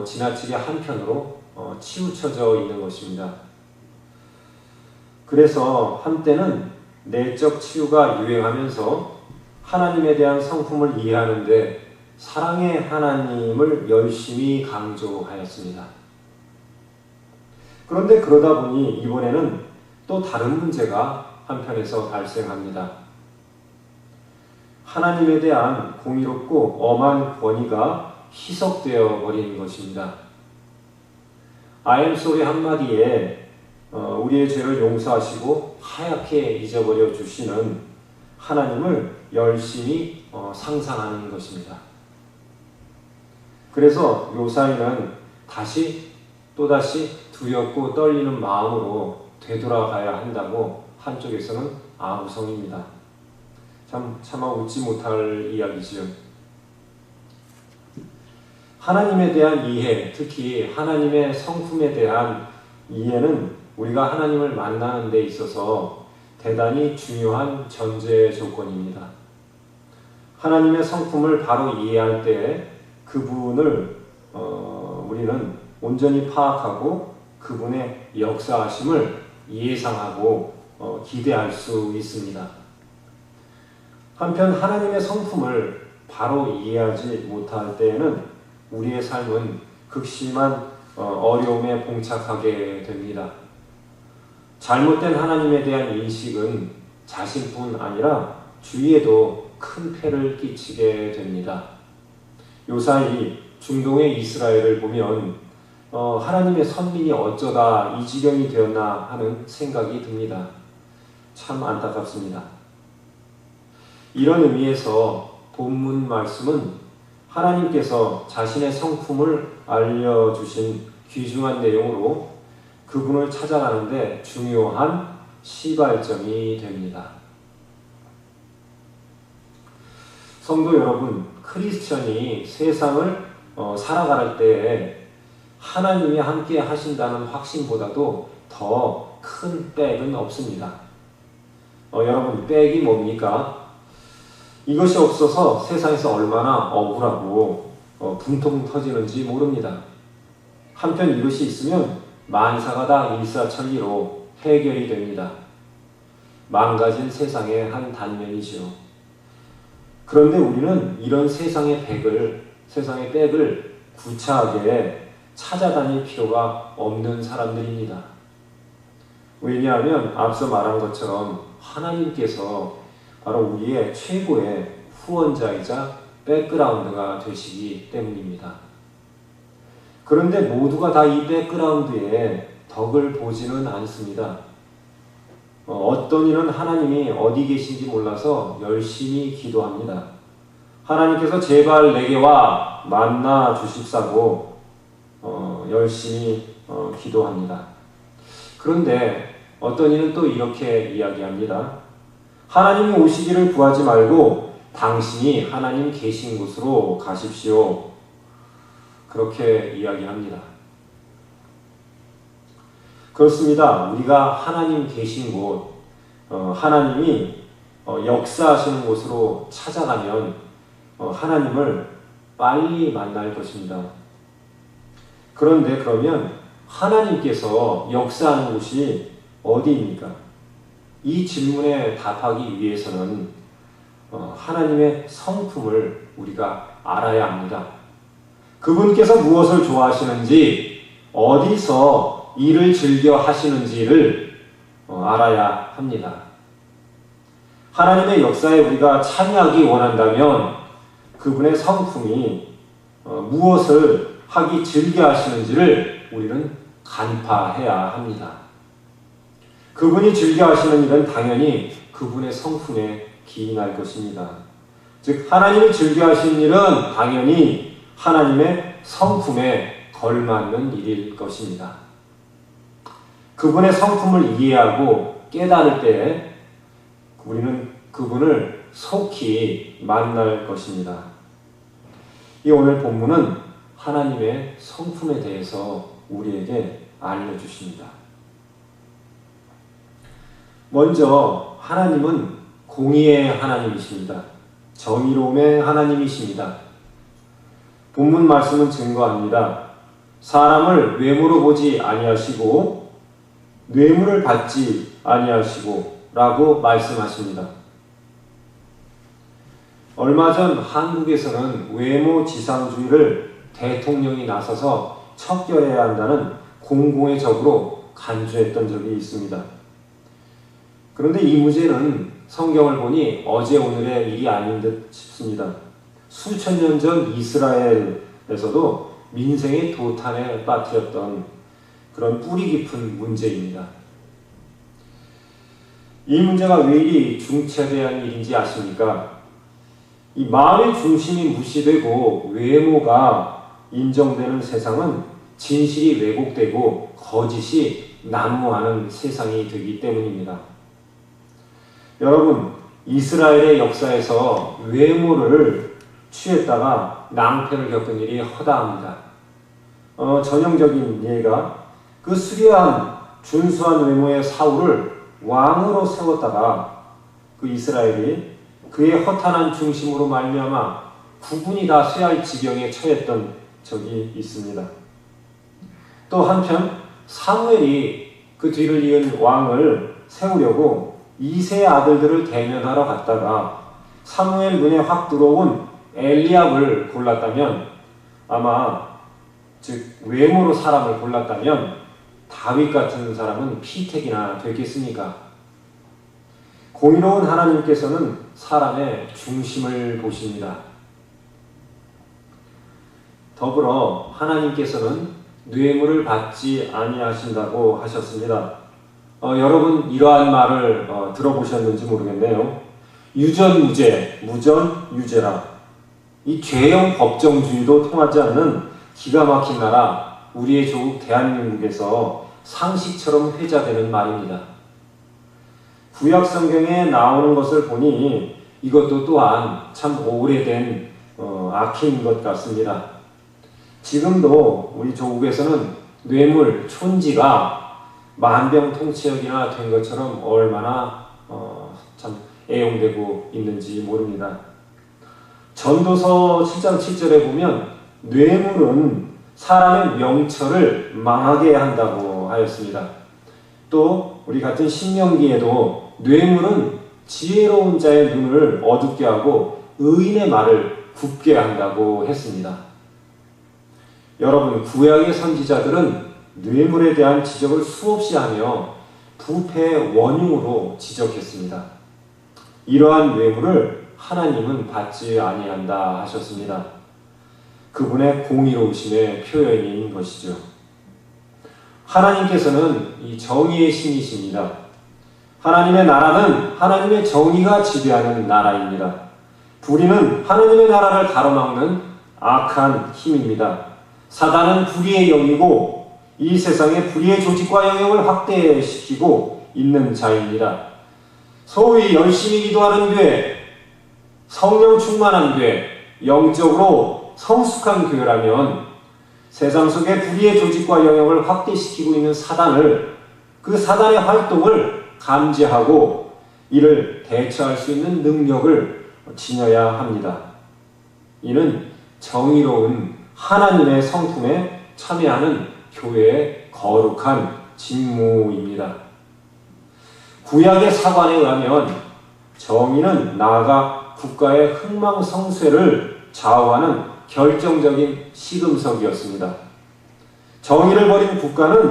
지나치게 한편으로 치우쳐져 있는 것입니다. 그래서 한때는 내적 치유가 유행하면서 하나님에 대한 성품을 이해하는데 사랑의 하나님을 열심히 강조하였습니다. 그런데 그러다 보니 이번에는 또 다른 문제가 한편에서 발생합니다. 하나님에 대한 공의롭고 엄한 권위가 희석되어 버린 것입니다. I am sorry 한마디에 우리의 죄를 용서하시고 하얗게 잊어버려 주시는 하나님을 열심히 상상하는 것입니다. 그래서 요사이는 또다시 두렵고 떨리는 마음으로 되돌아가야 한다고 한쪽에서는 아우성입니다. 차마 웃지 못할 이야기지요. 하나님에 대한 이해, 특히 하나님의 성품에 대한 이해는 우리가 하나님을 만나는 데 있어서 대단히 중요한 전제 조건입니다. 하나님의 성품을 바로 이해할 때 그분을 우리는 온전히 파악하고 그분의 역사하심을 예상하고 기대할 수 있습니다. 한편 하나님의 성품을 바로 이해하지 못할 때에는 우리의 삶은 극심한 어려움에 봉착하게 됩니다. 잘못된 하나님에 대한 인식은 자신뿐 아니라 주위에도 큰 폐를 끼치게 됩니다. 요사이 중동의 이스라엘을 보면 하나님의 선민이 어쩌다 이 지경이 되었나 하는 생각이 듭니다. 참 안타깝습니다. 이런 의미에서 본문 말씀은 하나님께서 자신의 성품을 알려주신 귀중한 내용으로 그분을 찾아가는데 중요한 시발점이 됩니다. 성도 여러분, 크리스천이 세상을 살아갈 때에 하나님이 함께 하신다는 확신보다도 더 큰 백은 없습니다. 여러분, 백이 뭡니까? 이것이 없어서 세상에서 얼마나 억울하고 분통 터지는지 모릅니다. 한편 이것이 있으면 만사가 다 일사천리로 해결이 됩니다. 망가진 세상의 한 단면이지요. 그런데 우리는 이런 세상의 백을 구차하게 찾아다닐 필요가 없는 사람들입니다. 왜냐하면 앞서 말한 것처럼 하나님께서 바로 우리의 최고의 후원자이자 백그라운드가 되시기 때문입니다. 그런데 모두가 다 이 백그라운드에 덕을 보지는 않습니다. 어떤 이는 하나님이 어디 계신지 몰라서 열심히 기도합니다. 하나님께서 제발 내게 와 만나 주십사고 열심히 기도합니다. 그런데 어떤 이는 또 이렇게 이야기합니다. 하나님이 오시기를 구하지 말고 당신이 하나님 계신 곳으로 가십시오. 그렇게 이야기합니다. 그렇습니다. 우리가 하나님 계신 곳, 하나님이 역사하시는 곳으로 찾아가면 하나님을 빨리 만날 것입니다. 그런데 그러면 하나님께서 역사하는 곳이 어디입니까? 이 질문에 답하기 위해서는 하나님의 성품을 우리가 알아야 합니다. 그분께서 무엇을 좋아하시는지, 어디서 일을 즐겨 하시는지를 알아야 합니다. 하나님의 역사에 우리가 참여하기 원한다면 그분의 성품이 무엇을 하기 즐겨 하시는지를 우리는 간파해야 합니다. 그분이 즐겨 하시는 일은 당연히 그분의 성품에 기인할 것입니다. 즉 하나님이 즐겨 하시는 일은 당연히 하나님의 성품에 걸맞는 일일 것입니다. 그분의 성품을 이해하고 깨달을 때 우리는 그분을 속히 만날 것입니다. 이 오늘 본문은 하나님의 성품에 대해서 우리에게 알려주십니다. 먼저 하나님은 공의의 하나님이십니다. 정의로움의 하나님이십니다. 본문 말씀은 증거합니다. 사람을 외모로 보지 아니하시고 뇌물을 받지 아니하시고 라고 말씀하십니다. 얼마 전 한국에서는 외모지상주의를 대통령이 나서서 척결해야 한다는 공공의 적으로 간주했던 적이 있습니다. 그런데 이 문제는 성경을 보니 어제 오늘의 일이 아닌 듯 싶습니다. 수천 년 전 이스라엘에서도 민생의 도탄에 빠뜨렸던 그런 뿌리 깊은 문제입니다. 이 문제가 왜 이리 중차대한 일인지 아십니까? 이 마음의 중심이 무시되고 외모가 인정되는 세상은 진실이 왜곡되고 거짓이 난무하는 세상이 되기 때문입니다. 여러분, 이스라엘의 역사에서 외모를 취했다가 낭패를 겪은 일이 허다합니다. 전형적인 예가 그 수려한 준수한 외모의 사울을 왕으로 세웠다가 그 이스라엘이 그의 허탄한 중심으로 말미암아 구분이 다 쇠할 지경에 처했던 적이 있습니다. 또 한편 사무엘이 그 뒤를 이은 왕을 세우려고 이세의 아들들을 대면하러 갔다가 사무엘 눈에 확 들어온 엘리압을 골랐다면, 아마 즉 외모로 사람을 골랐다면 다윗 같은 사람은 피택이나 됐겠습니까? 공의로운 하나님께서는 사람의 중심을 보십니다. 더불어 하나님께서는 뇌물을 받지 아니하신다고 하셨습니다. 여러분 이러한 말을 들어보셨는지 모르겠네요. 유전무죄, 무전유죄라. 이 죄형 법정주의도 통하지 않는 기가 막힌 나라 우리의 조국 대한민국에서 상식처럼 회자되는 말입니다. 구약 성경에 나오는 것을 보니 이것도 또한 참 오래된 악행인 것 같습니다. 지금도 우리 조국에서는 뇌물, 촌지가 만병통치약이나 된 것처럼 얼마나 참 애용되고 있는지 모릅니다. 전도서 7장 7절에 보면 뇌물은 사람의 명철을 망하게 한다고 하였습니다. 또 우리 같은 신명기에도 뇌물은 지혜로운 자의 눈을 어둡게 하고 의인의 말을 굽게 한다고 했습니다. 여러분, 구약의 선지자들은 뇌물에 대한 지적을 수없이 하며 부패의 원흉으로 지적했습니다. 이러한 뇌물을 하나님은 받지 아니한다 하셨습니다. 그분의 공의로우심의 표현인 것이죠. 하나님께서는 이 정의의 신이십니다. 하나님의 나라는 하나님의 정의가 지배하는 나라입니다. 불의는 하나님의 나라를 가로막는 악한 힘입니다. 사단은 불의의 영이고 이 세상의 불의의 조직과 영역을 확대시키고 있는 자입니다. 소위 열심히 기도하는 교회, 성령 충만한 교회, 영적으로 성숙한 교회라면 세상 속의 불의의 조직과 영역을 확대시키고 있는 사단을, 그 사단의 활동을 감지하고 이를 대처할 수 있는 능력을 지녀야 합니다. 이는 정의로운 하나님의 성품에 참여하는 교회의 거룩한 직무입니다. 구약의 사관에 의하면 정의는 나아가 국가의 흥망성쇠를 좌우하는 결정적인 시금석이었습니다. 정의를 버린 국가는